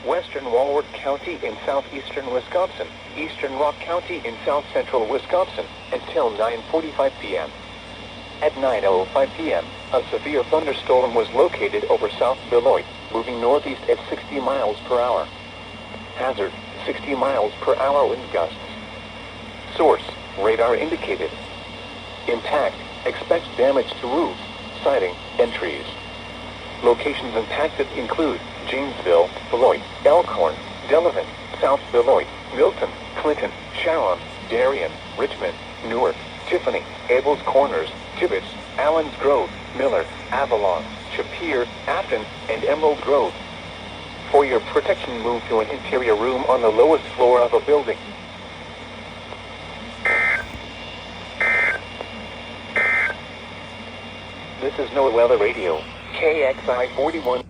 Western Walworth County in southeastern Wisconsin, eastern Rock County in south central Wisconsin, until 9:45 p.m. At 9:05 p.m., a severe thunderstorm was located over South Beloit, moving northeast at 60 miles per hour. Hazard, 60 miles per hour wind gusts. Source, radar indicated. Impact, expect damage to roofs, siding, and trees. Locations impacted include Janesville, Beloit, Elkhorn, Delavan, South Beloit, Milton, Clinton, Sharon, Darien, Richmond, Newark, Tiffany, Abels Corners, Tibbetts, Allens Grove, Miller, Avalon, Shapir, Afton, and Emerald Grove. For your protection, move to an interior room on the lowest floor of a building. This is NOAA Weather Radio, KXI41.